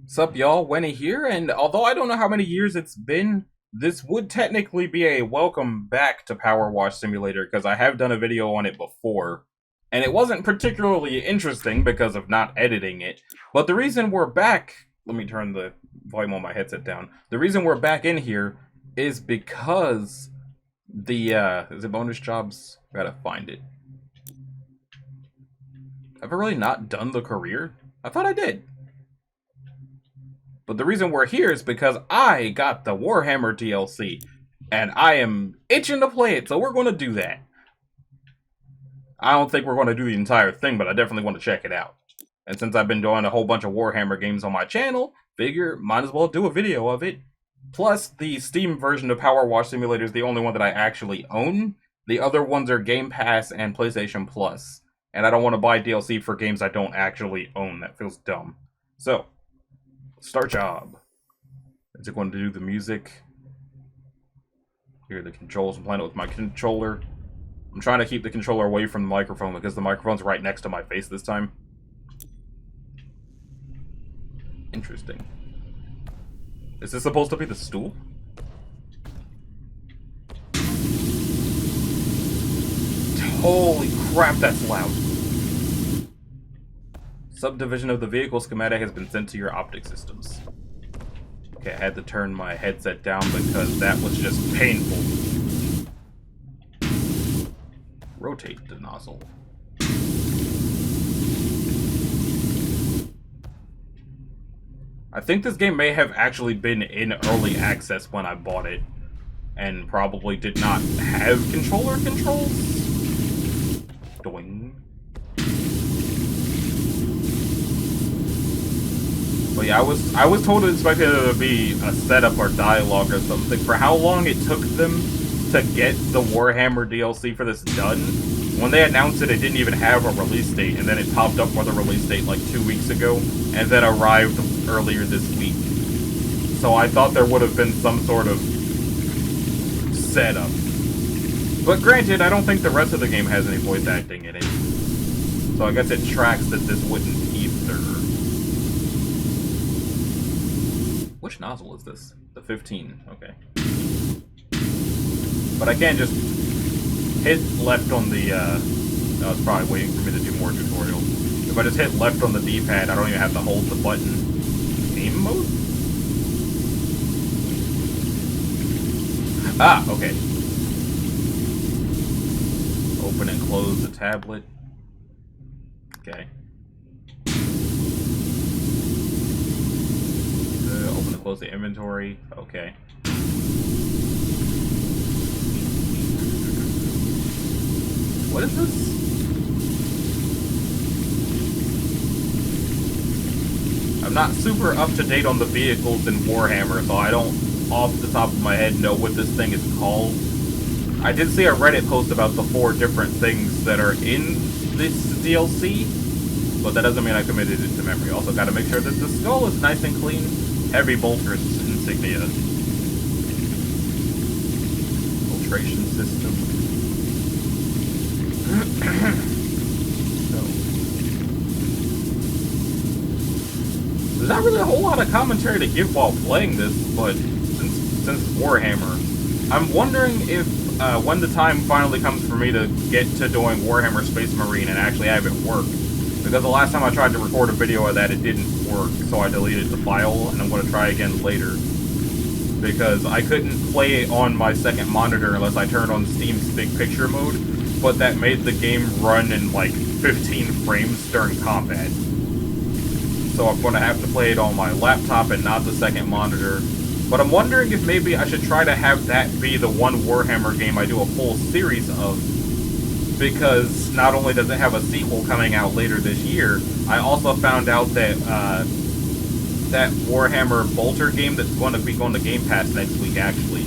Sup, y'all? Winnie here, and although I don't know how many years it's been, this would technically be a welcome back to Powerwash Simulator because I have done a video on it before, and it wasn't particularly interesting because of not editing it. But the reason we're back, let me turn the volume on my headset down. The reason we're back in here is because the is it bonus jobs? Gotta find it. Have I really not done the career? I thought I did. But the reason we're here is because I got the Warhammer DLC, and I am itching to play it, so we're going to do that. I don't think we're going to do the entire thing, but I definitely want to check it out. And since I've been doing a whole bunch of Warhammer games on my channel, figure might as well do a video of it. Plus, the Steam version of Powerwash Simulator is the only one that I actually own. The other ones are Game Pass and PlayStation Plus. And I don't want to buy DLC for games I don't actually own. That feels dumb. So, start job. Is it going to do the music? Here are the controls. I'm playing it with my controller. I'm trying to keep the controller away from the microphone because the microphone's right next to my face this time. Interesting. Is this supposed to be the stool? Holy crap, that's loud. Subdivision of the vehicle schematic has been sent to your optic systems. Okay, I had to turn my headset down because that was just painful. Rotate the nozzle. I think this game may have actually been in early access when I bought it, and probably did not have controller controls. Doing. But yeah, I was totally expecting it to be a setup or dialogue or something. For how long it took them to get the Warhammer DLC for this done. When they announced it, it didn't even have a release date, and then it popped up for the release date like 2 weeks ago, and then arrived earlier this week. So I thought there would have been some sort of setup. But granted, I don't think the rest of the game has any voice acting in it. So I guess it tracks that this wouldn't either. Which nozzle is this? The 15, okay. But I can't just hit left on the, no, it's probably waiting for me to do more tutorial. If I just hit left on the D-pad, I don't even have to hold the button. Aim mode? Ah, okay. Open and close the tablet. Okay. Open and close the inventory. Okay. What is this? I'm not super up to date on the vehicles in Warhammer, so I don't, off the top of my head, know what this thing is called. I did see a Reddit post about the 4 different things that are in this DLC, but that doesn't mean I committed it to memory. Also, gotta make sure that the skull is nice and clean. Heavy bolter insignia. Filtration system. So. There's not really a whole lot of commentary to give while playing this, but since it's Warhammer, I'm wondering if when the time finally comes for me to get to doing Warhammer Space Marine and actually have it work. Because the last time I tried to record a video of that, it didn't work, so I deleted the file, and I'm going to try again later. Because I couldn't play it on my second monitor unless I turned on Steam's Big Picture mode, but that made the game run in like 15 frames during combat. So I'm going to have to play it on my laptop and not the second monitor. But I'm wondering if maybe I should try to have that be the one Warhammer game I do a full series of. Because not only does it have a sequel coming out later this year, I also found out that that Warhammer Bolter game that's going to be going to Game Pass next week, actually,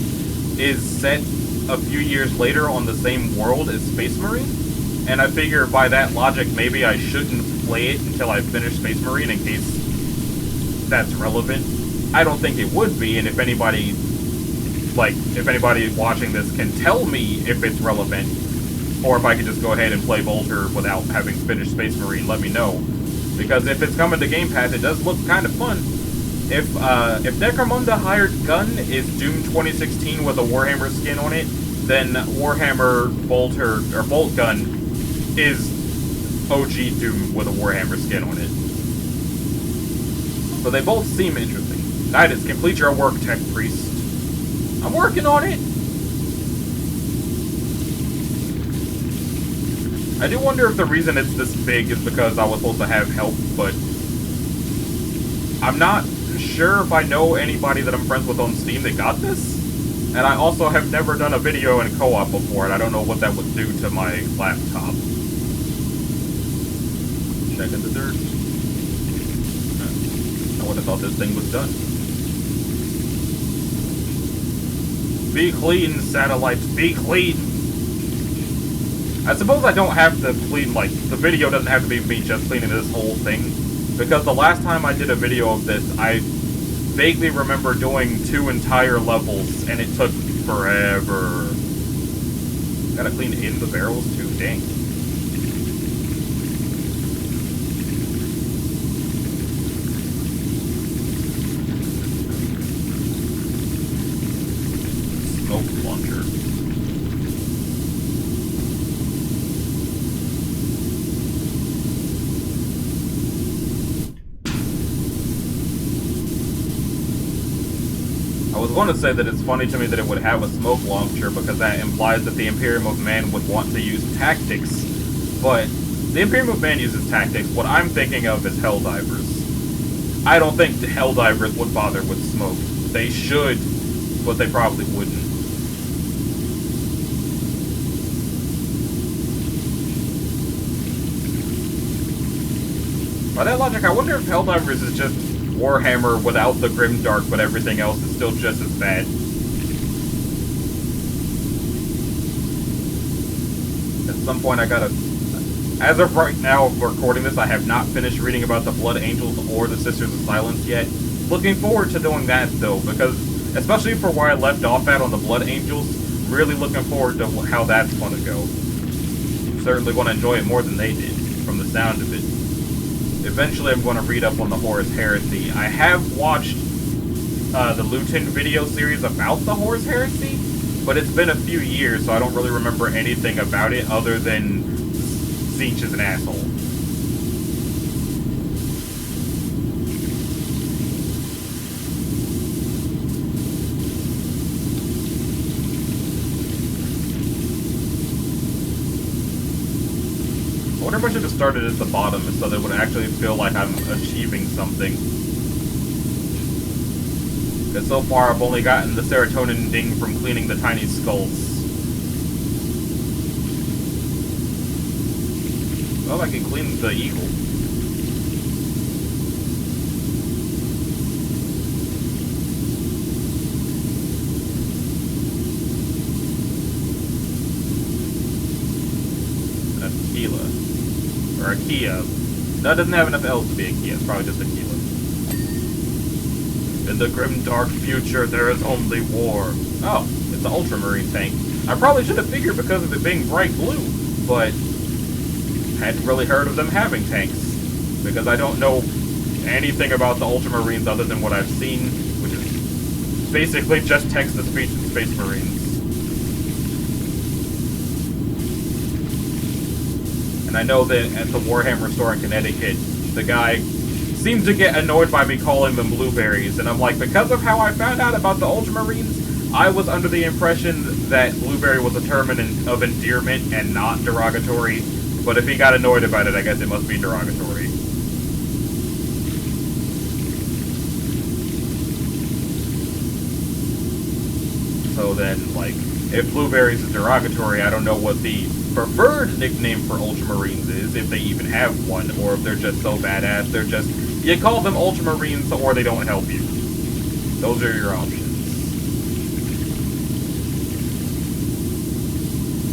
is set a few years later on the same world as Space Marine. And I figure by that logic, maybe I shouldn't play it until I finish Space Marine in case that's relevant. I don't think it would be, and if anybody watching this can tell me if it's relevant, or if I could just go ahead and play Bolter without having finished Space Marine, let me know. Because if it's coming to Game Pass, it does look kind of fun. If Necromunda Hired Gun is Doom 2016 with a Warhammer skin on it, then Warhammer Bolt Gun is OG Doom with a Warhammer skin on it. So they both seem interesting. Nidus, complete your work, Tech Priest. I'm working on it! I do wonder if the reason it's this big is because I was supposed to have help, but I'm not sure if I know anybody that I'm friends with on Steam that got this. And I also have never done a video in co-op before, and I don't know what that would do to my laptop. Checking the dirt. I would have thought this thing was done. Be clean, satellites, be clean! I suppose I don't have to clean, like, the video doesn't have to be me just cleaning this whole thing. Because the last time I did a video of this, I vaguely remember doing 2 entire levels, and it took forever. Gotta clean in the barrels too, dang. Smoke launcher. I was going to say that it's funny to me that it would have a smoke launcher because that implies that the Imperium of Man would want to use tactics, but the Imperium of Man uses tactics. What I'm thinking of is Helldivers. I don't think the Helldivers would bother with smoke. They should, but they probably wouldn't. By that logic, I wonder if Helldivers is just Warhammer without the Grimdark, but everything else is still just as bad. At some point I gotta... As of right now, recording this, I have not finished reading about the Blood Angels or the Sisters of Silence yet. Looking forward to doing that, though, because, especially for where I left off at on the Blood Angels, really looking forward to how that's gonna go. Certainly gonna enjoy it more than they did, from the sound of it. Eventually I'm going to read up on the Horus Heresy. I have watched the Luton video series about the Horus Heresy, but it's been a few years, so I don't really remember anything about it other than Tzeentch is an asshole. I wonder if I should have started at the bottom so that it would actually feel like I'm achieving something. Because so far I've only gotten the serotonin ding from cleaning the tiny skulls. Well, I can clean the eagle. That's Aquila. Or a Kia. No, it doesn't have enough L's to be a Kia. It's probably just a Kia. In the grim dark future, there is only war. Oh, it's an Ultramarine tank. I probably should have figured because of it being bright blue, but hadn't really heard of them having tanks. Because I don't know anything about the Ultramarines other than what I've seen, which is basically just text-to-speech and Space Marines. And I know that at the Warhammer store in Connecticut, the guy seemed to get annoyed by me calling them blueberries, and I'm like, because of how I found out about the Ultramarines, I was under the impression that blueberry was a term of endearment and not derogatory, but if he got annoyed about it, I guess it must be derogatory. So then, like, if blueberries is derogatory, I don't know what the preferred nickname for Ultramarines is, if they even have one, or if they're just so badass, they're just, you call them Ultramarines or they don't help you. Those are your options.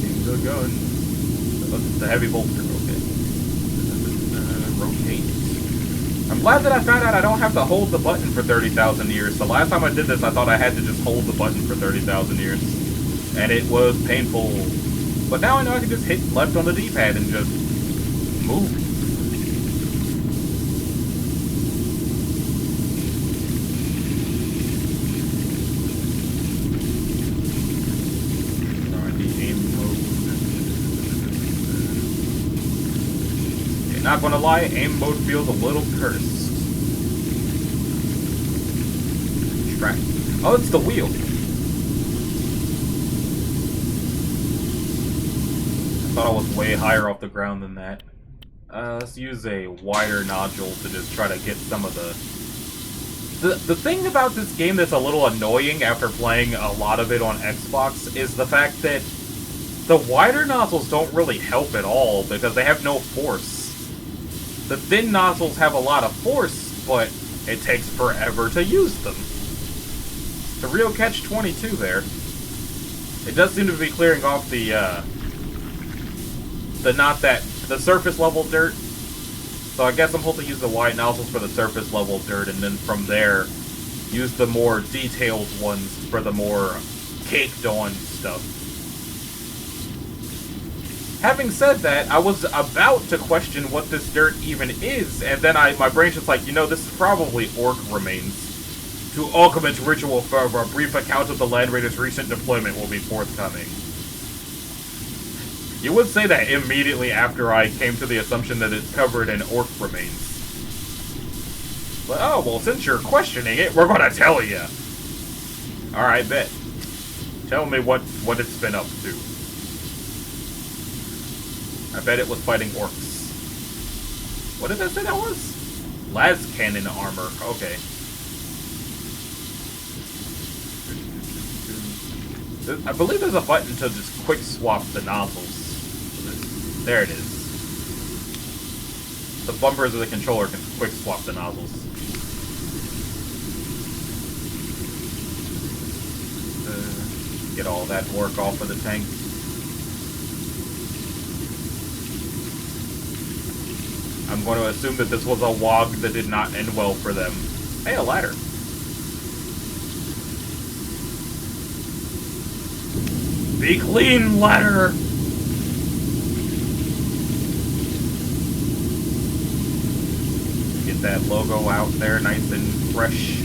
King the gun. The heavy bolster, okay. Rotate. I'm glad that I found out I don't have to hold the button for 30,000 years. The last time I did this, I thought I had to just hold the button for 30,000 years. And it was painful. But now I know I can just hit left on the D-pad and just move. Not gonna lie, aim mode feels a little cursed. Track. Oh, it's the wheel. I thought I was way higher off the ground than that. Let's use a wider nodule to just try to get some of the... The thing about this game that's a little annoying after playing a lot of it on Xbox is the fact that the wider nozzles don't really help at all because they have no force. The thin nozzles have a lot of force, but it takes forever to use them. The real catch-22 there. It does seem to be clearing off the surface level dirt. So I guess I'm supposed to use the wide nozzles for the surface level dirt, and then from there, use the more detailed ones for the more caked on stuff. Having said that, I was about to question what this dirt even is, and then my brain's just like, you know, this is probably orc remains. To augment ritual fervor, a brief account of the Land Raiders' recent deployment will be forthcoming. You would say that immediately after I came to the assumption that it's covered in orc remains. But, oh, well, since you're questioning it, we're gonna tell you. Alright, bet. Tell me what it's been up to. I bet it was fighting orcs. What did I say that was? Las cannon armor. Okay. I believe there's a button to just quick swap the nozzles. There it is. The bumpers of the controller can quick swap the nozzles. Get all that work off of the tank. I'm going to assume that this was a WOG that did not end well for them. Hey, a ladder. Be clean, ladder! Get that logo out there nice and fresh.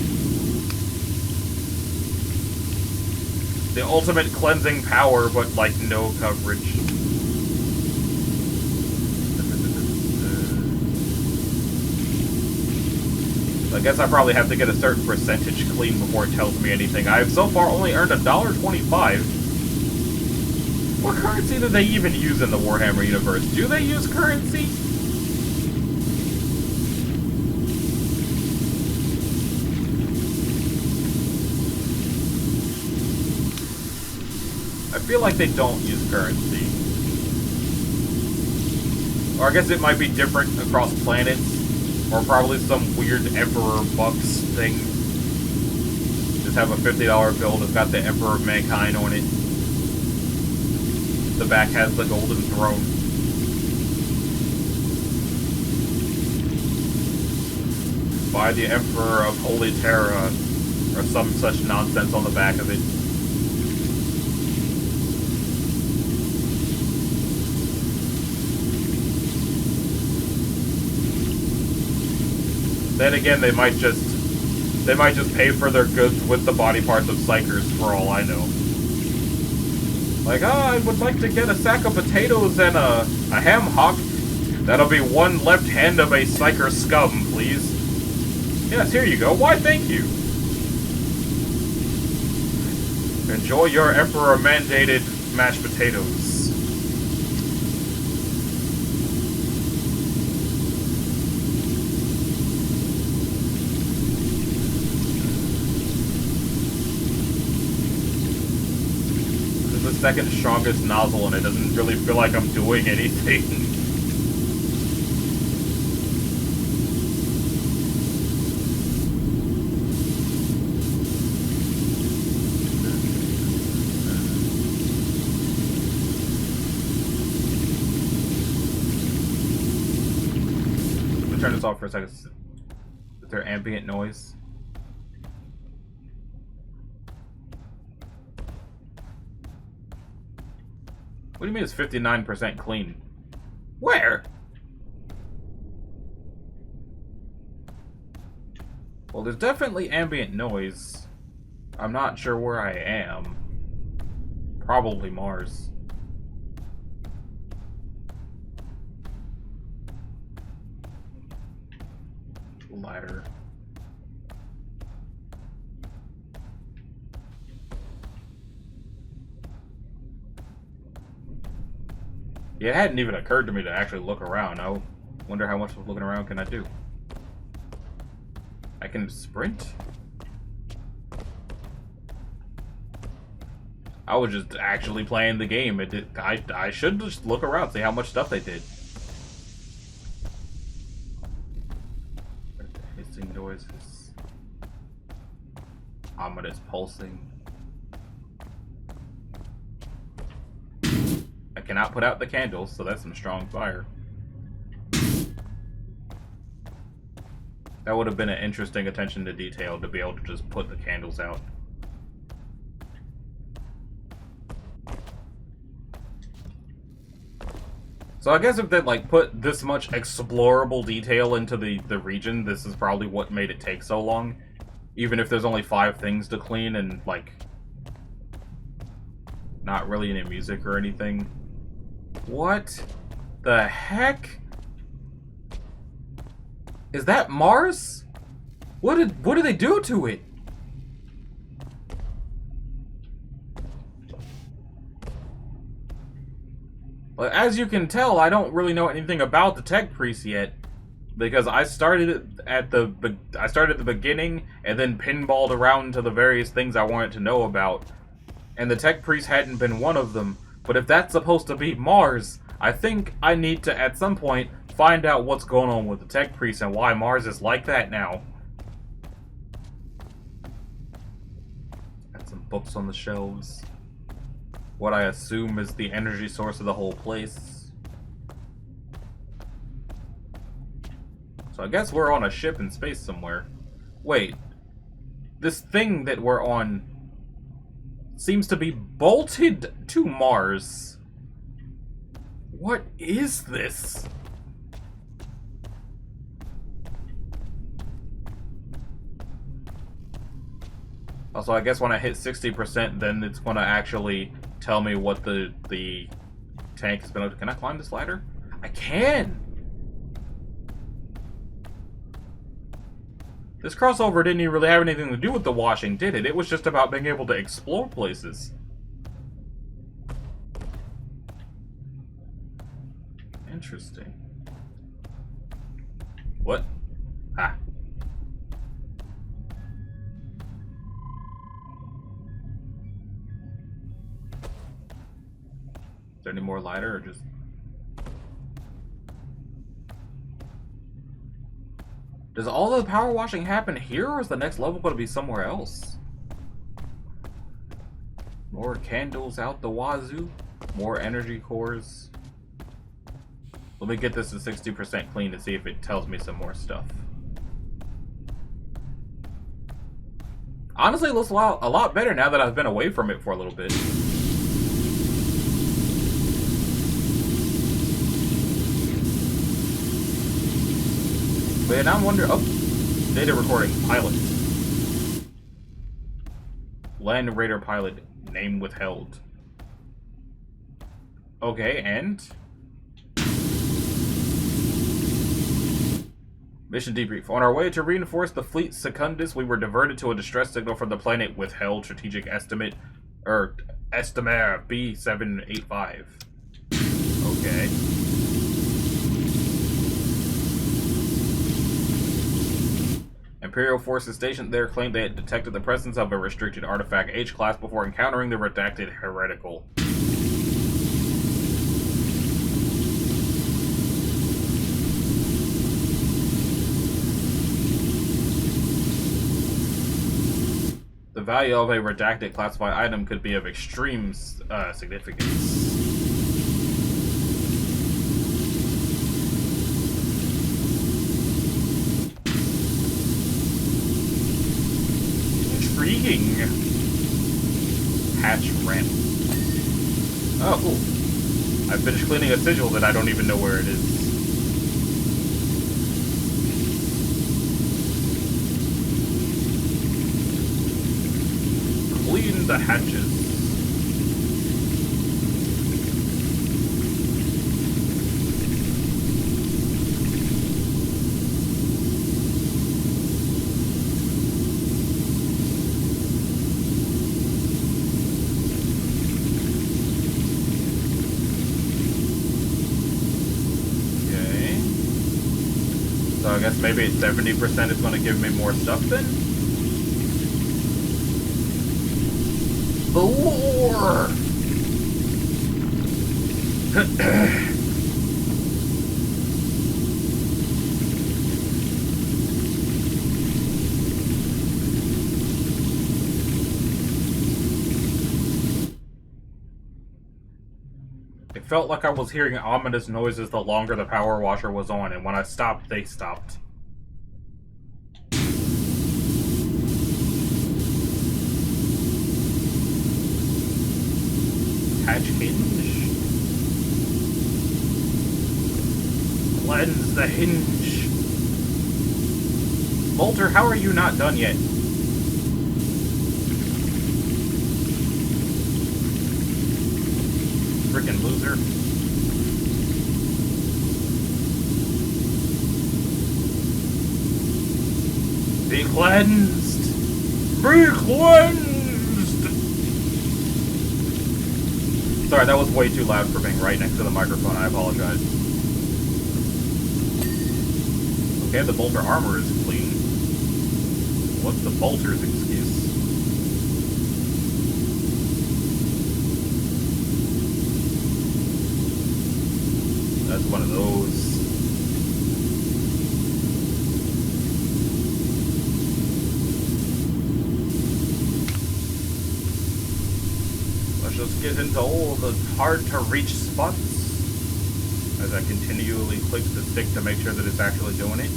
The ultimate cleansing power, but like no coverage. I guess I probably have to get a certain percentage clean before it tells me anything. I've so far only earned $1.25. What currency do they even use in the Warhammer universe? Do they use currency? I feel like they don't use currency. Or I guess it might be different across planets. Or probably some weird Emperor Bucks thing. Just have a $50 bill that's got the Emperor of Mankind on it. The back has the golden throne. By the Emperor of Holy Terra, or some such nonsense on the back of it. Then again, they might just pay for their goods with the body parts of psychers, for all I know. Like, I would like to get a sack of potatoes and a ham hock. That'll be one left hand of a psycher scum, please. Yes, here you go. Why, thank you. Enjoy your Emperor-mandated mashed potatoes. Second strongest nozzle, and it doesn't really feel like I'm doing anything. Let me turn this off for a second. Is there ambient noise? What do you mean it's 59% clean? Where? Well, there's definitely ambient noise. I'm not sure where I am. Probably Mars. ladder. Yeah, it hadn't even occurred to me to actually look around. I wonder how much looking around can I do. I can sprint? I was just actually playing the game. I should just look around, see how much stuff they did. Hissing noises. Ominous pulsing. I cannot put out the candles, so that's some strong fire. That would have been an interesting attention to detail to be able to just put the candles out. So I guess if they like put this much explorable detail into the region, this is probably what made it take so long. Even if there's only 5 things to clean and like not really any music or anything. What the heck? Is that Mars? What did they do to it? Well, as you can tell, I don't really know anything about the tech priest yet, because I started at the beginning and then pinballed around to the various things I wanted to know about, and the tech priest hadn't been one of them. But if that's supposed to be Mars, I think I need to at some point find out what's going on with the tech priest and why Mars is like that now. Got some books on the shelves. What I assume is the energy source of the whole place. So I guess we're on a ship in space somewhere. Wait. This thing that we're on seems to be bolted to Mars. What is this? Also, I guess when I hit 60%, then it's going to actually tell me what the tank has been up to. Can I climb this ladder? I can! This crossover didn't even really have anything to do with the washing, did it? It was just about being able to explore places. Interesting. What? Ah. Is there any more ladder or just... Does all the power washing happen here, or is the next level going to be somewhere else? More candles out the wazoo. More energy cores. Let me get this to 60% clean to see if it tells me some more stuff. Honestly, it looks a lot better now that I've been away from it for a little bit. But now I'm wondering... Oh, data recording. Pilot. Land Raider pilot. Name withheld. Okay, and... Mission debrief. On our way to reinforce the fleet Secundus, we were diverted to a distress signal from the planet withheld strategic estimate... Estimare B785. Okay. Imperial forces stationed there claimed they had detected the presence of a restricted artifact H-class before encountering the redacted heretical. The value of a redacted classified item could be of extreme significance. Intriguing. Hatch ramp. Oh, cool. I finished cleaning a sigil that I don't even know where it is. Clean the hatches. I guess maybe at 70% it's going to give me more stuff then? The war! It felt like I was hearing ominous noises the longer the power washer was on, and when I stopped, they stopped. Hatch hinge. Cleanse the hinge. Bolter, how are you not done yet? Frickin' loser. Be cleansed! Be cleansed! Sorry, that was way too loud for being right next to the microphone. I apologize. Okay, the bolter armor is clean. What's the bolter's excuse? That's one of those. Let's just get into all the hard-to-reach spots as I continually click the stick to make sure that it's actually doing it.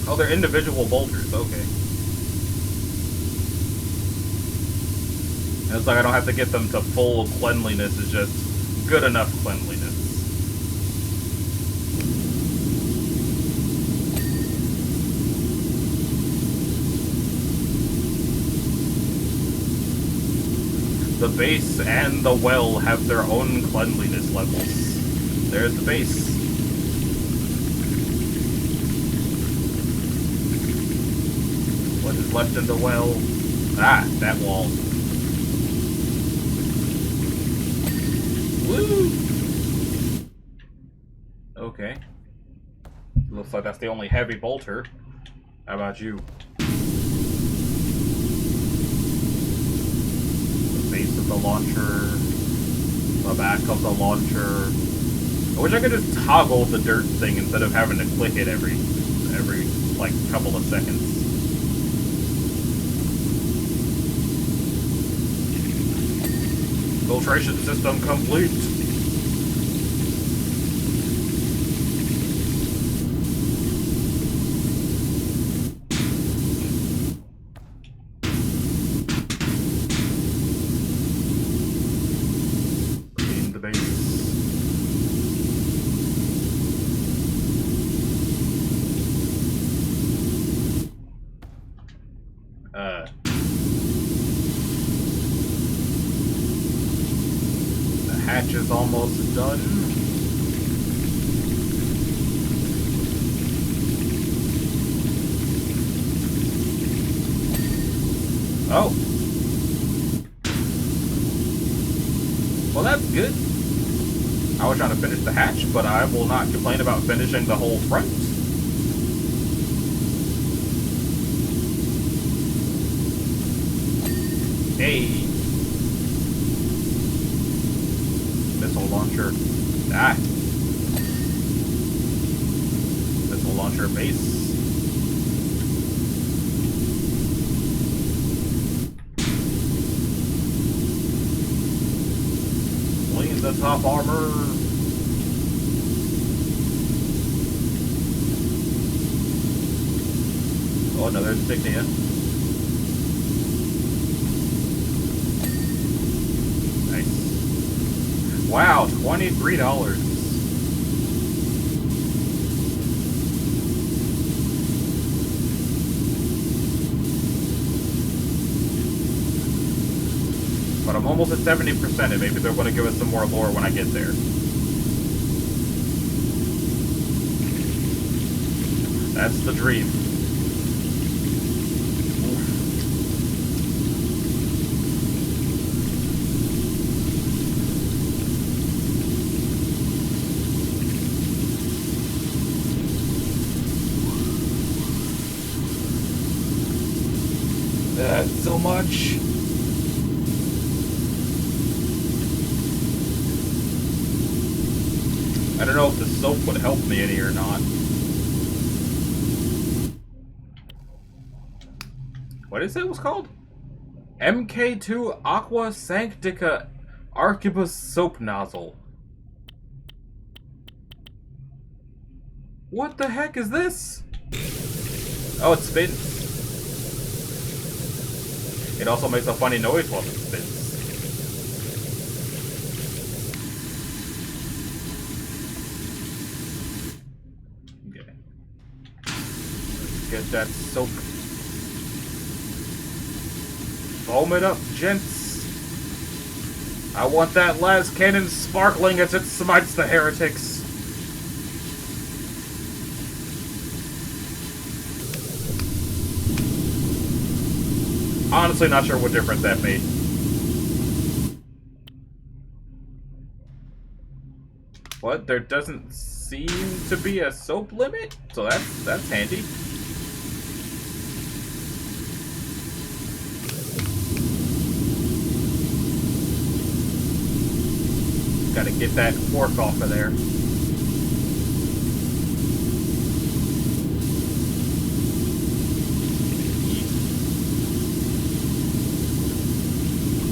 Oh, they're individual bolters, okay. And it's like I don't have to get them to full cleanliness, it's just good enough cleanliness. The base and the well have their own cleanliness levels. There's the base. What is left in the well? Ah, that wall. Woo! Okay. Looks like that's the only heavy bolter. How about you? The base of the launcher. The back of the launcher. I wish I could just toggle the dirt thing instead of having to click it every like couple of seconds. Filtration system complete. In the base. Hatch is almost done. Oh. Well, that's good. I was trying to finish the hatch, but I will not complain about finishing the whole front. Hey. Missile launcher. Ah. Missile launcher base. Clean the top armor. Oh, another insignia. Wow, $23. But I'm almost at 70%, and maybe they're going to give us some more lore when I get there. That's the dream. much. I don't know if the soap would help me any or not. What did it say it was called? MK2 Aqua Sanctica Arquebus Soap Nozzle. What the heck is this? Oh, it spins. It also makes a funny noise while it spins. Okay. Let's get that soap. Foam it up, gents. I want that las cannon sparkling as it smites the heretics. Honestly, not sure what difference that made. What? There doesn't seem to be a soap limit? So that's handy. Gotta get that fork off of there.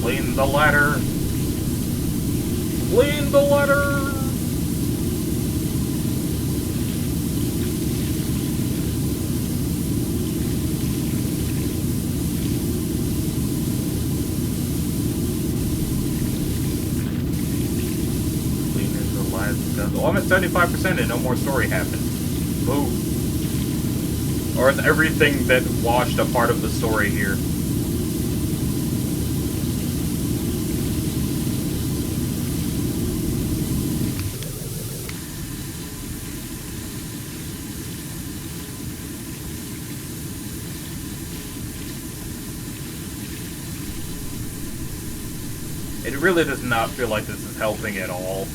Clean the ladder. Clean the ladder. Cleaning the last. Oh, I'm at 75% and no more story happened. Boom. Or is everything that washed a part of the story here? It really does not feel like this is helping at all.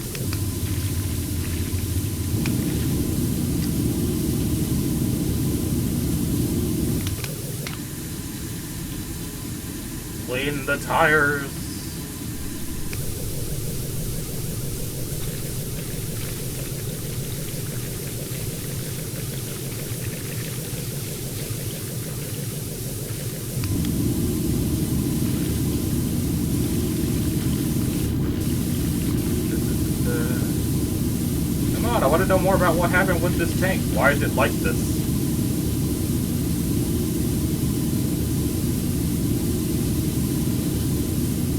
Clean the tires. I want to know more about what happened with this tank. Why is it like this?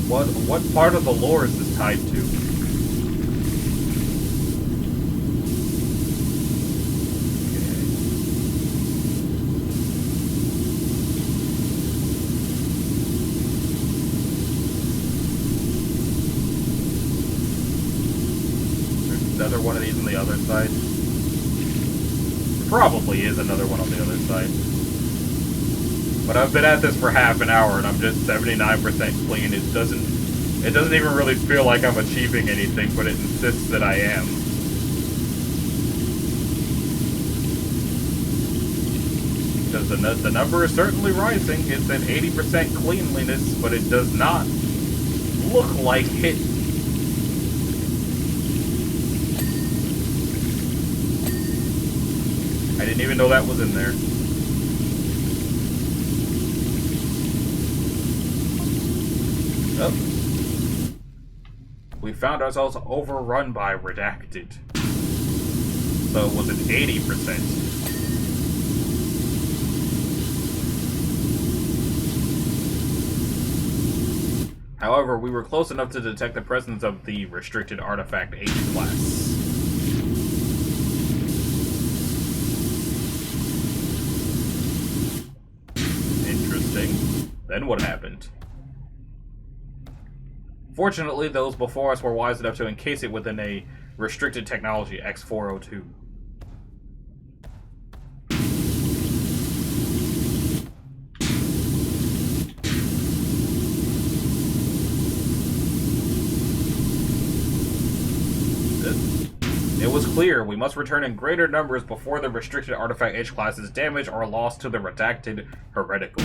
What part of the lore is this tied to? Another one of these on the other side. Probably is another one on the other side. But I've been at this for half an hour and I'm just 79% clean. It doesn't even really feel like I'm achieving anything, but it insists that I am. Because the number is certainly rising. It's at 80% cleanliness, but it does not look like it. I didn't even know that was in there. Oh. We found ourselves overrun by Redacted. So it was an 80%. However, we were close enough to detect the presence of the restricted artifact H-class. Then what happened? Fortunately, those before us were wise enough to encase it within a restricted technology, X402. It was clear we must return in greater numbers before the restricted artifact H-class is damaged or lost to the redacted heretical.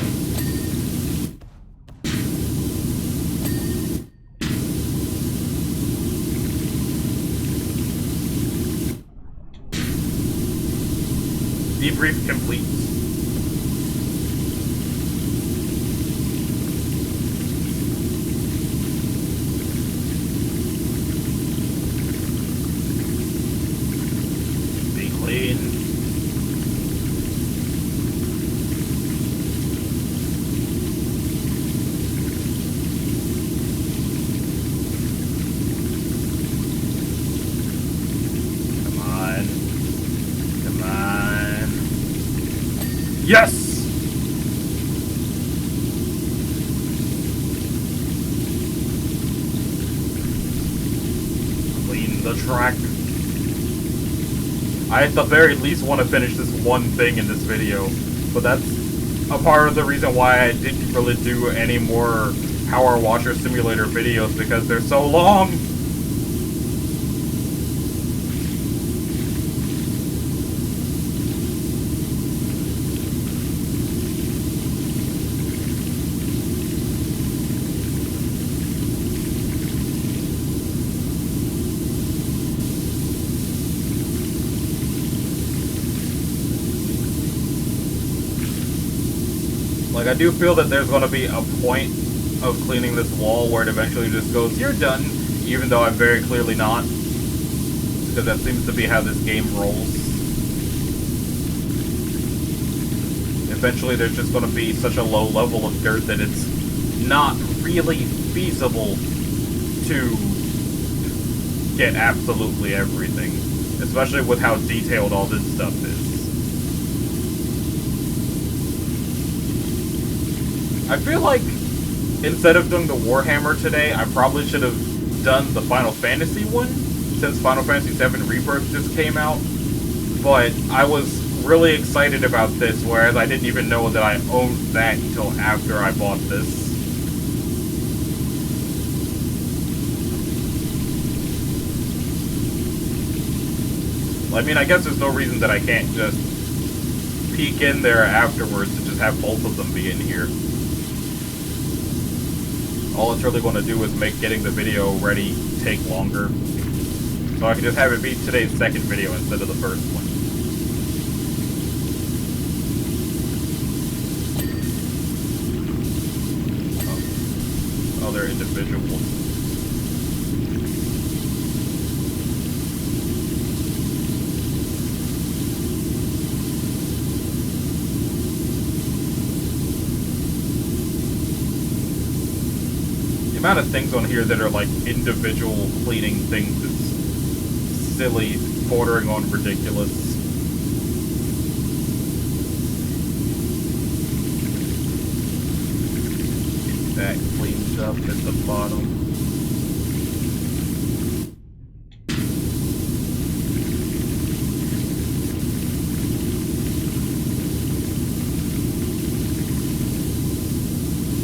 Debrief complete. Be clean. Yes! Clean the track. I at the very least want to finish this one thing in this video, but that's a part of the reason why I didn't really do any more Power Washer Simulator videos, because they're so long! Like, I do feel that there's going to be a point of cleaning this wall where it eventually just goes, you're done, even though I'm very clearly not, because that seems to be how this game rolls. Eventually there's just going to be such a low level of dirt that it's not really feasible to get absolutely everything, especially with how detailed all this stuff is. I feel like instead of doing the Warhammer today, I probably should have done the Final Fantasy one, since Final Fantasy VII Rebirth just came out. But I was really excited about this, whereas I didn't even know that I owned that until after I bought this. I mean, I guess there's no reason that I can't just peek in there afterwards and just have both of them be in here. All it's really going to do is make getting the video ready take longer. So I can just have it be today's second video instead of the first one. Oh, they're individuals. The amount of things on here that are like individual cleaning things is silly, bordering on ridiculous. Get that cleaned up at the bottom.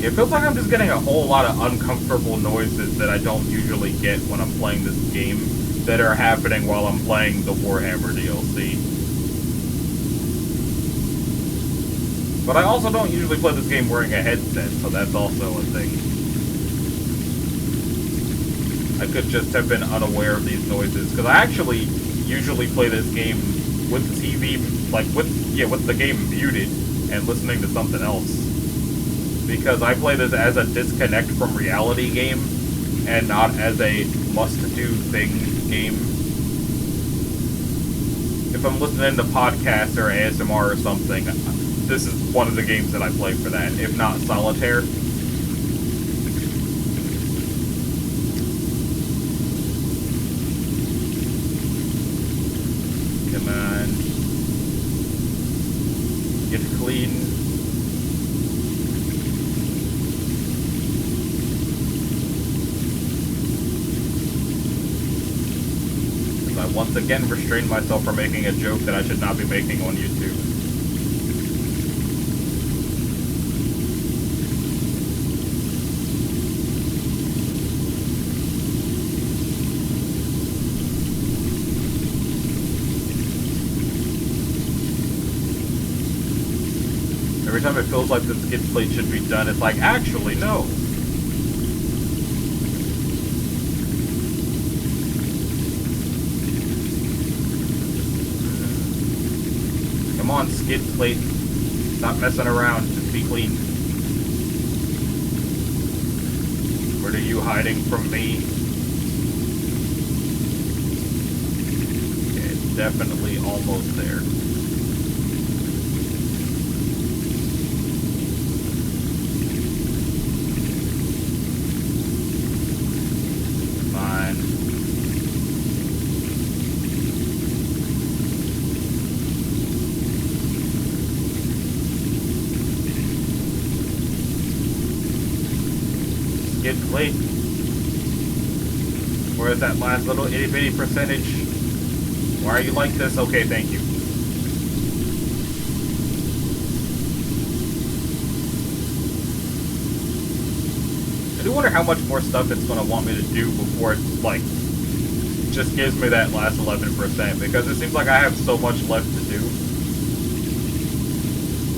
It feels like I'm just getting a whole lot of uncomfortable noises that I don't usually get when I'm playing this game that are happening while I'm playing the Warhammer DLC. But I also don't usually play this game wearing a headset, so that's also a thing. I could just have been unaware of these noises, because I actually usually play this game with the TV, like with the game muted and listening to something else. Because I play this as a disconnect from reality game, and not as a must-do thing game. If I'm listening to podcasts or ASMR or something, this is one of the games that I play for that, if not Solitaire. Come on. Get clean. I once again restrained myself from making a joke that I should not be making on YouTube. Every time it feels like the skid plate should be done, it's like, actually, no. Come Come on, skid plate. Stop messing around. Just be clean. What are you hiding from me? Okay, it's definitely almost there. Fine. Skid plate. Where is that last little itty bitty percentage? Why are you like this? Okay, thank you. I do wonder how much more stuff it's going to want me to do before it, like, just gives me that last 11%, because it seems like I have so much left to do.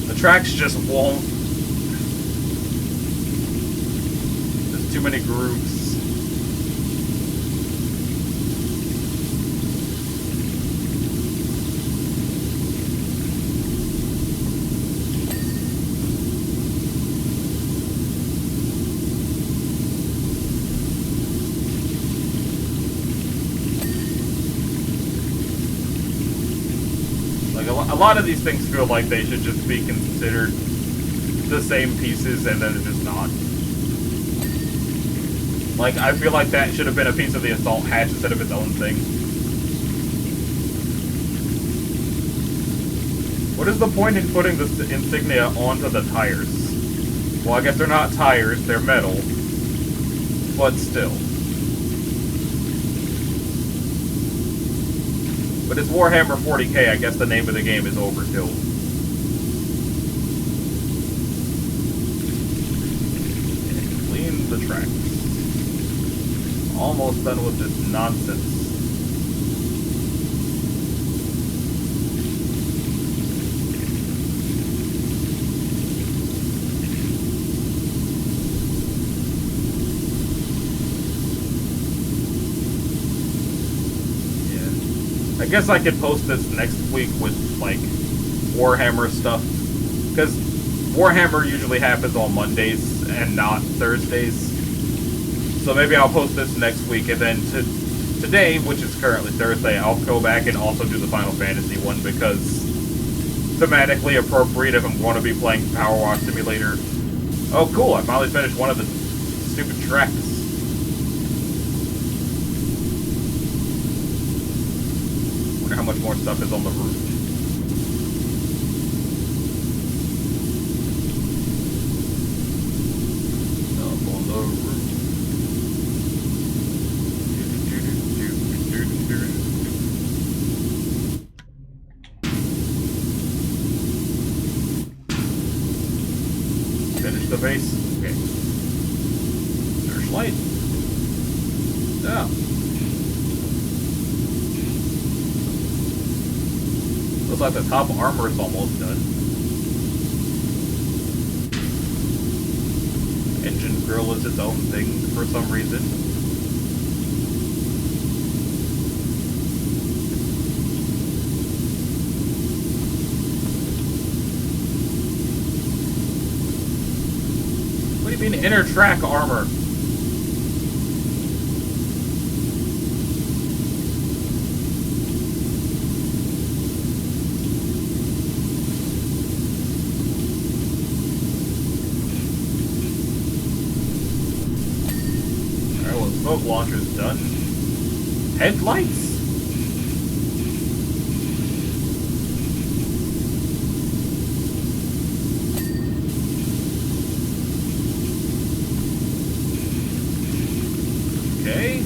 The tracks just won't. There's too many grooves. A lot of these things feel like they should just be considered the same pieces, and then it's just not. Like, I feel like that should have been a piece of the assault hatch instead of its own thing. What is the point in putting the insignia onto the tires? Well, I guess they're not tires, they're metal. But still. But it's Warhammer 40K, I guess the name of the game is overkill. And clean the tracks. Almost done with this nonsense. I guess I could post this next week with, like, Warhammer stuff. Because Warhammer usually happens on Mondays and not Thursdays. So maybe I'll post this next week, and then today, which is currently Thursday, I'll go back and also do the Final Fantasy one, because thematically appropriate if I'm going to be playing Powerwash Simulator. Oh, cool, I finally finished one of the stupid tracks. How much more stuff is on the roof. Up on the roof. Finish the base. Okay. Searchlight. Yeah. Looks like the top armor is almost done. Engine grill is its own thing for some reason. What do you mean inner track armor? Smoke launcher's done. Headlights? Okay.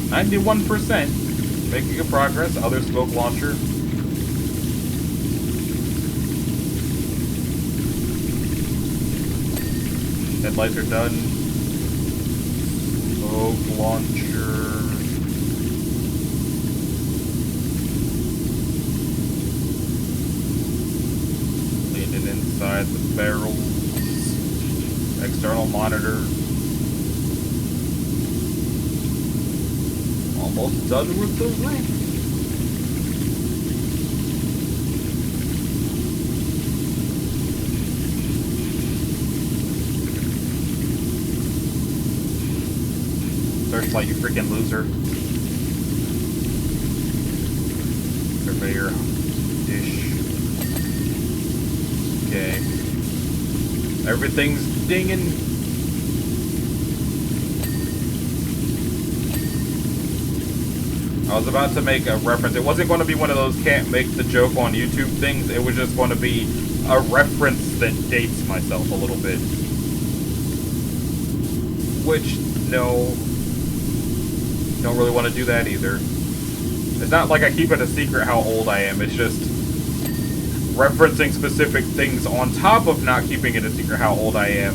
91%. Making a progress. Other smoke launcher. Headlights are done. Smoke launcher. Leaning inside the barrels. External monitor. Almost done with the roof. flashlight, you freaking loser. Surveyor. Dish. Okay. Everything's dinging. I was about to make a reference. It wasn't going to be one of those can't make the joke on YouTube things. It was just going to be a reference that dates myself a little bit. Which, no. Don't really want to do that either. It's not like I keep it a secret how old I am. It's just referencing specific things on top of not keeping it a secret how old I am.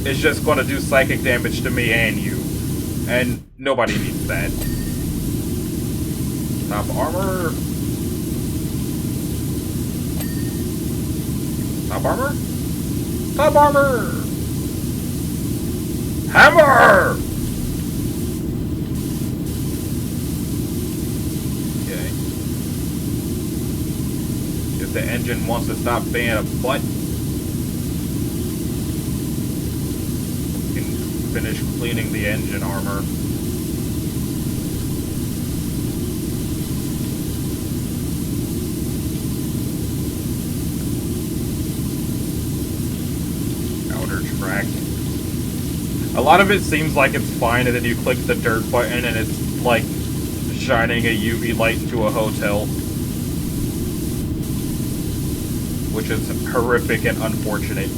It's just going to do psychic damage to me and you. And nobody needs that. Top armor. Top armor? Top armor! Hammer! Okay. If the engine wants to stop being a butt, we can finish cleaning the engine armor. Track. A lot of it seems like it's fine, and then you click the dirt button and it's like shining a UV light into a hotel, which is horrific and unfortunate.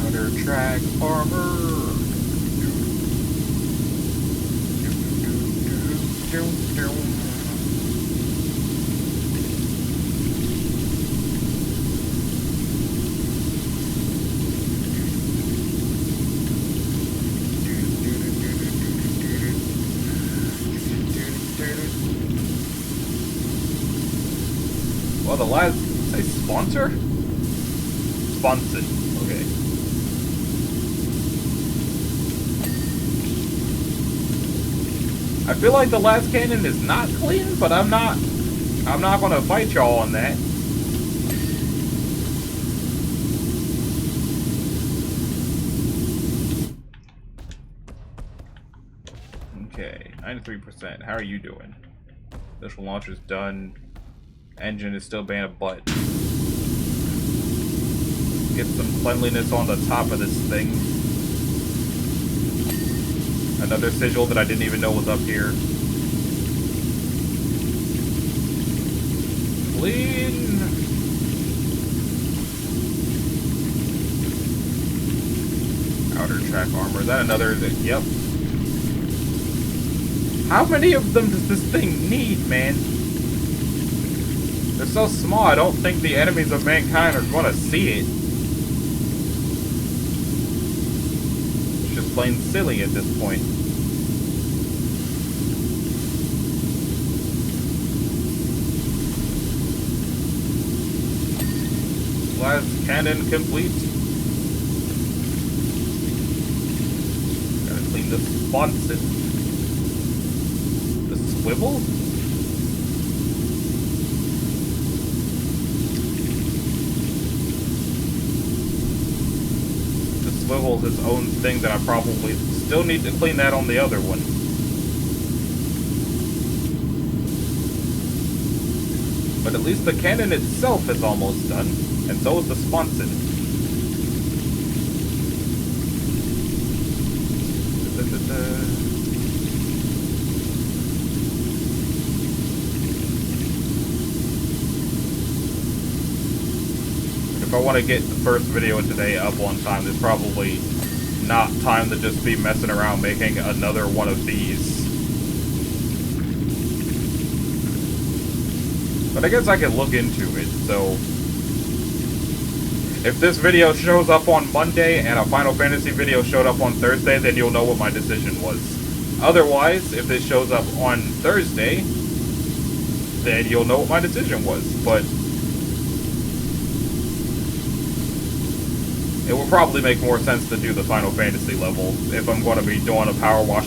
Outer track armor. Well, the last, say sponsor? Sponsored. Okay. I feel like the last cannon is not clean, but I'm not gonna fight y'all on that. Okay, 93%. How are you doing? Missile launcher's done. Engine is still being a butt. Get some cleanliness on the top of this thing. Another sigil that I didn't even know was up here. Clean. Outer track armor. Is that another? Yep. How many of them does this thing need, man? They're so small, I don't think the enemies of mankind are going to see it. It's just plain silly at this point. Last cannon complete. Gotta clean the sponson. The swivel? Swivel's its own thing that I probably still need to clean that on the other one. But at least the cannon itself is almost done, and so is the sponson. If I want to get the first video today up on time, there's probably not time to just be messing around making another one of these. But I guess I can look into it, so if this video shows up on Monday and a Final Fantasy video showed up on Thursday, then you'll know what my decision was. Otherwise, if this shows up on Thursday, then you'll know what my decision was. But it will probably make more sense to do the Final Fantasy level if I'm going to be doing a Powerwash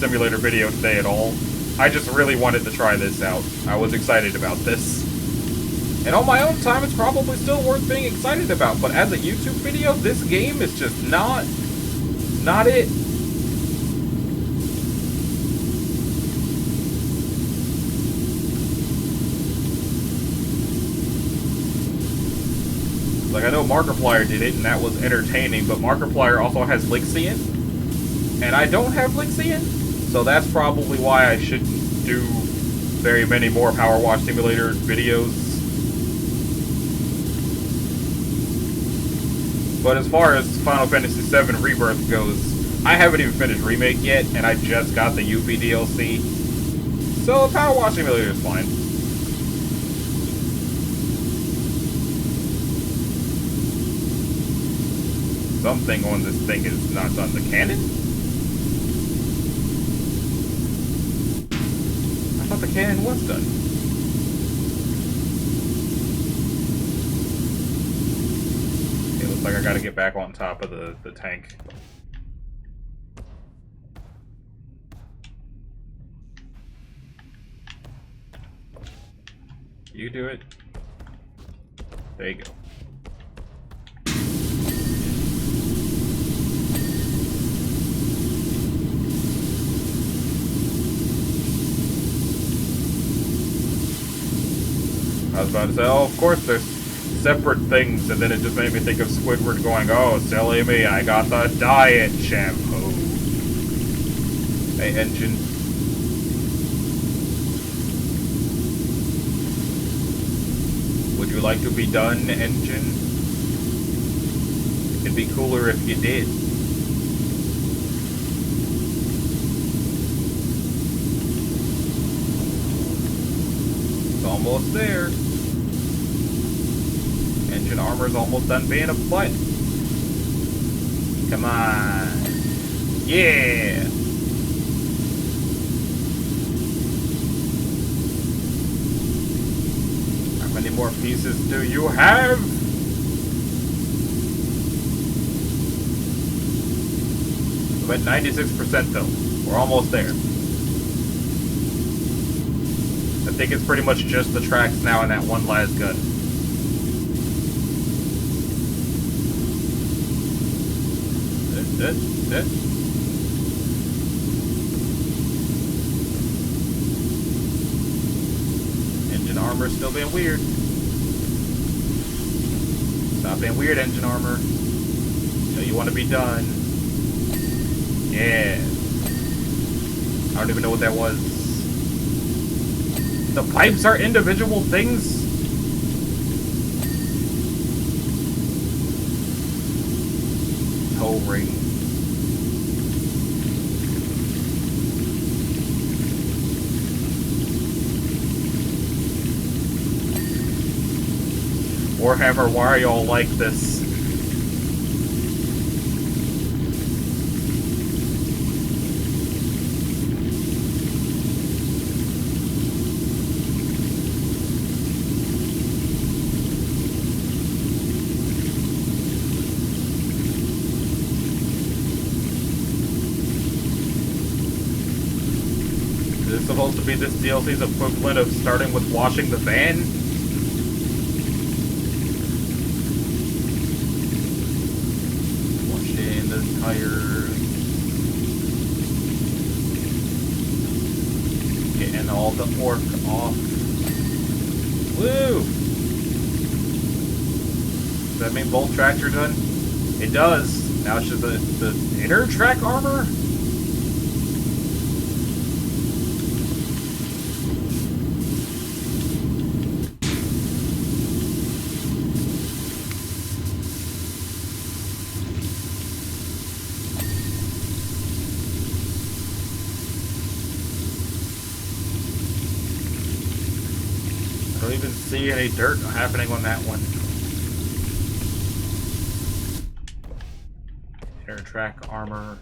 Simulator video today at all. I just really wanted to try this out. I was excited about this. And on my own time, it's probably still worth being excited about. But as a YouTube video, this game is just not it. Like, I know Markiplier did it, and that was entertaining, but Markiplier also has Lixian, and I don't have Lixian, so that's probably why I shouldn't do very many more Powerwash Simulator videos. But as far as Final Fantasy VII Rebirth goes, I haven't even finished Remake yet, and I just got the UP DLC, so Powerwash Simulator is fine. Something on this thing is not done. The cannon? I thought the cannon was done. It looks like I gotta get back on top of the tank. You do it. There you go. I was about to say, oh, of course there's separate things, and then it just made me think of Squidward going, oh, silly me, I got the diet shampoo. Hey, engine. Would you like to be done, engine? It'd be cooler if you did. It's almost there. Engine armor's almost done being a butt. Come on. Yeah! How many more pieces do you have? I'm at 96% though. We're almost there. I think it's pretty much just the tracks now and that one last gun. Engine armor still being weird. Stop being weird, engine armor. So you want to be done. Yeah. I don't even know what that was. The pipes are individual things? Tow ring. Warhammer, why are y'all like this? Is this supposed to be this DLC's equivalent of starting with washing the van? Tires, getting all the orc off. Woo! Does that mean both tracks are done? It does. Now it's just the inner track armor? I don't even see any dirt happening on that one. Inner track armor.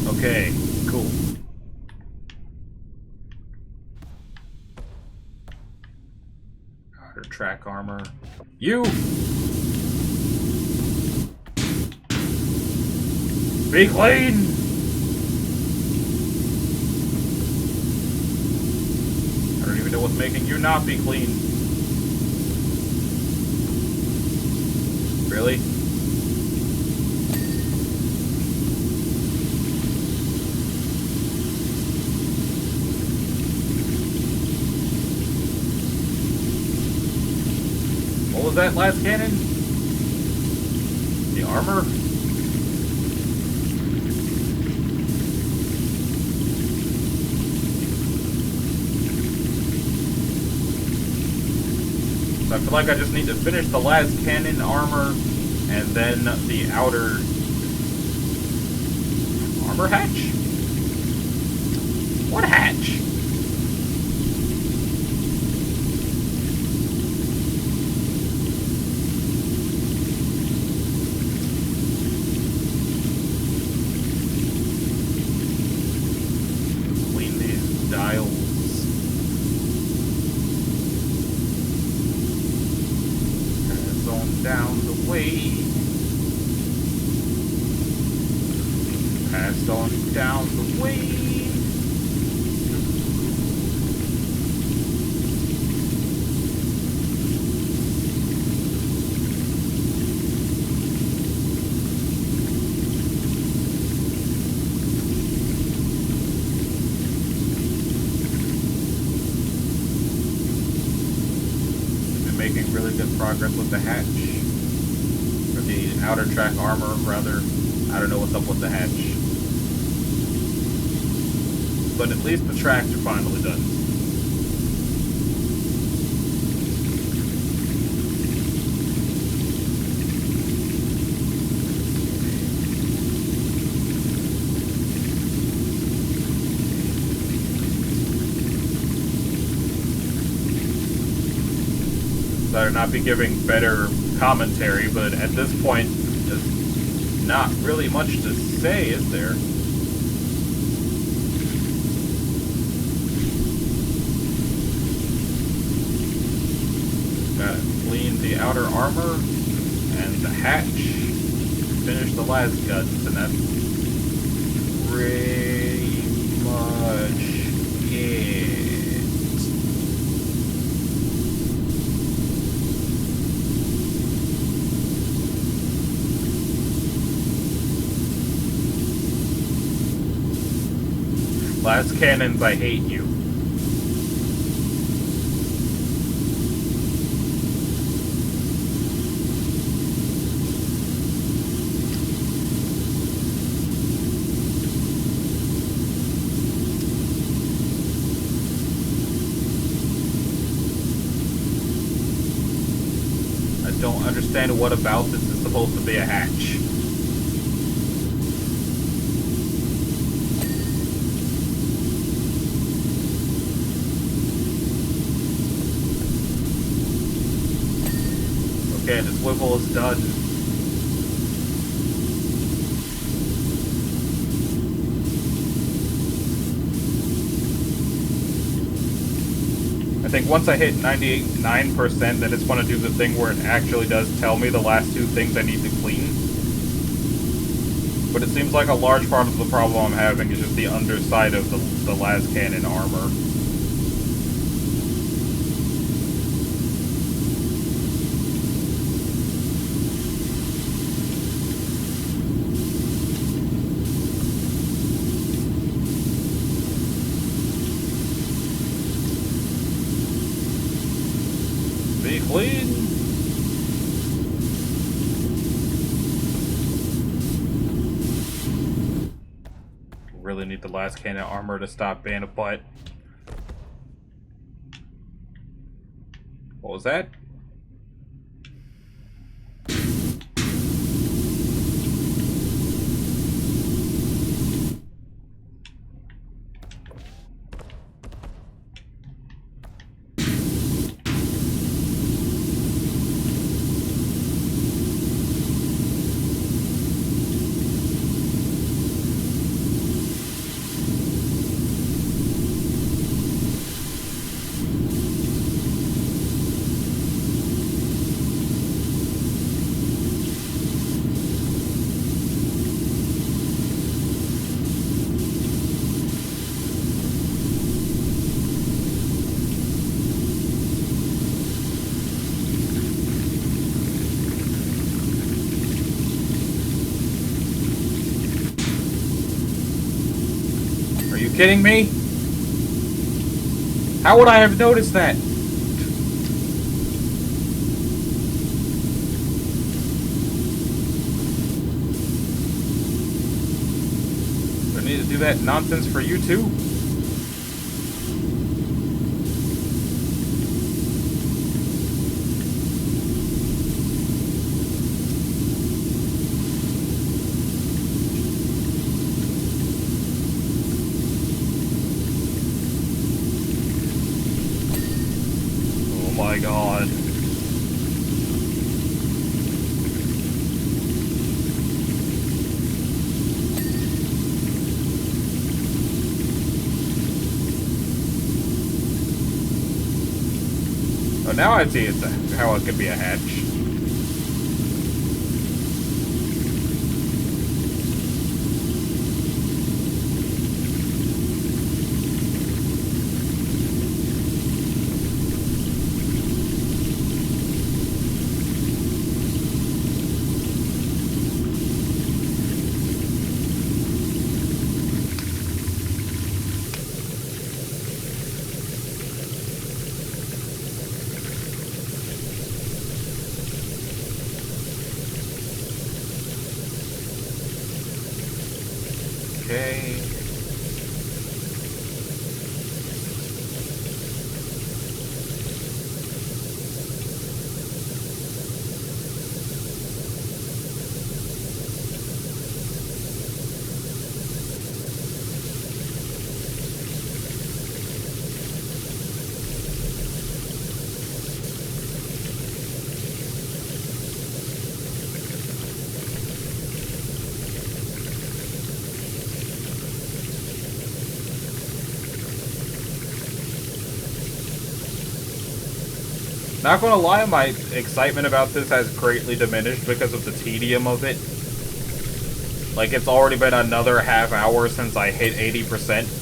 Okay, cool. Outer track armor. You! Be clean! I don't even know what's making you not be clean. Really? What was that last cannon? The armor? So I feel like I just need to finish the last cannon armor and then the outer armor hatch? What hatch? Clean these dials. Pass on down the way. Passed on down the way. Been making really good progress with the hatch. Or the outer track armor, rather. I don't know what's up with the hatch. But at least the tracks are finally done. Better not be giving better commentary, but at this point, there's not really much to say, is there? Gotta clean the outer armor and the hatch, finish the last guts, and that's pretty much it. Last cannons, I hate you. I don't understand what about this is supposed to be a hatch. Okay, the swivel is done. I think once I hit 99%, then it's going to do the thing where it actually does tell me the last two things I need to clean. But it seems like a large part of the problem I'm having is just the underside of the last cannon armor. Be clean. Really need the last cannon armor to stop being a butt. What was that? you kidding me? How would I have noticed that? Do I need to do that nonsense for you too? Oh my god. Oh, now I see how it could be a hatch. Okay. Not gonna lie, my excitement about this has greatly diminished because of the tedium of it. Like, it's already been another half hour since I hit 80%.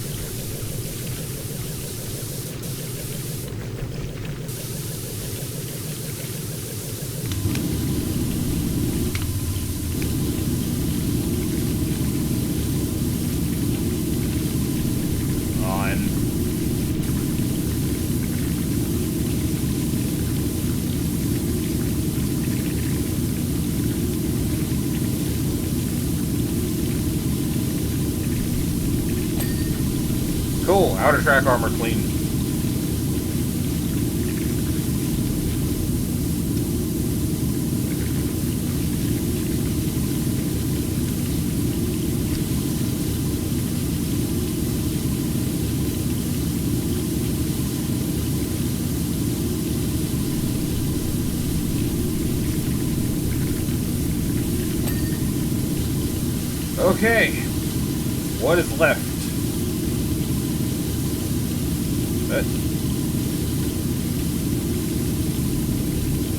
Cool, outer track armor clean. Okay, what is left?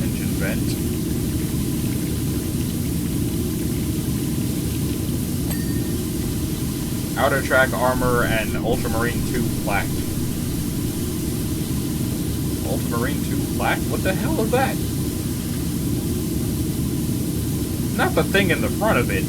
Engine vent. Outer track armor and Ultramarine 2 plaque. Ultramarine 2 plaque? What the hell is that? Not the thing in the front of it.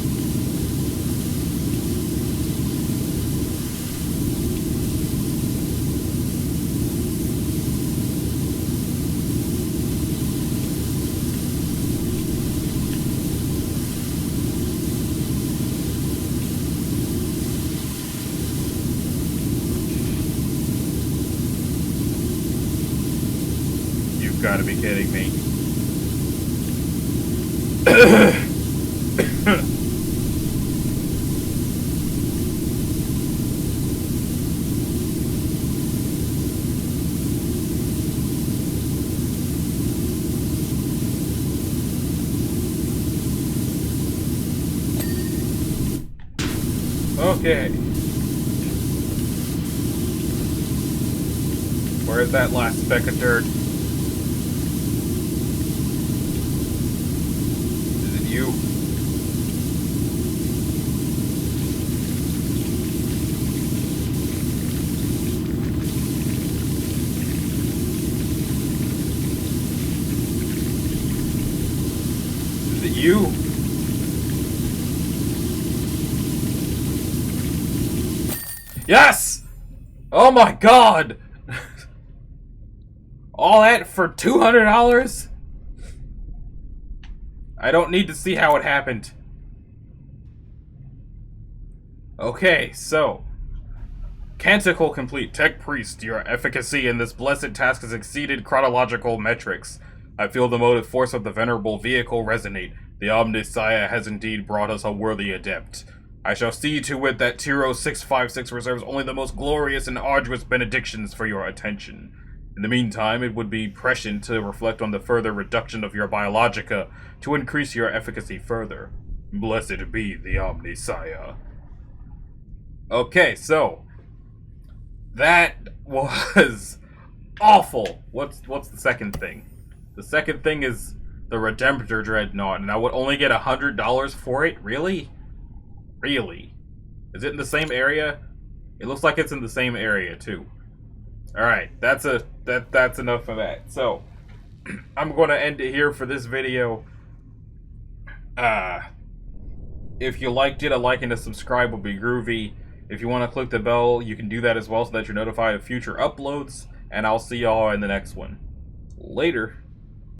You've got to be kidding me. Okay. Where's that last speck of dirt? Is it you? Is it you? Yes! Oh my god! All that for $200? I don't need to see how it happened. Okay, so... Canticle complete. Tech Priest, your efficacy in this blessed task has exceeded chronological metrics. I feel the motive force of the venerable vehicle resonate. The Omnisaya has indeed brought us a worthy adept. I shall see to it that Tiro 656 reserves only the most glorious and arduous benedictions for your attention. In the meantime, it would be prescient to reflect on the further reduction of your biologica to increase your efficacy further. Blessed be the Omnisaya. Okay, so... that was awful. What's the second thing? The second thing is the Redemptor Dreadnought, and I would only get $100 for it? Really? Really? Is it in the same area? It looks like it's in the same area too. Alright, that's enough of that. So, I'm gonna end it here for this video. If you liked it, a like and a subscribe would be groovy. If you want to click the bell, you can do that as well so that you're notified of future uploads. And I'll see y'all in the next one. Later.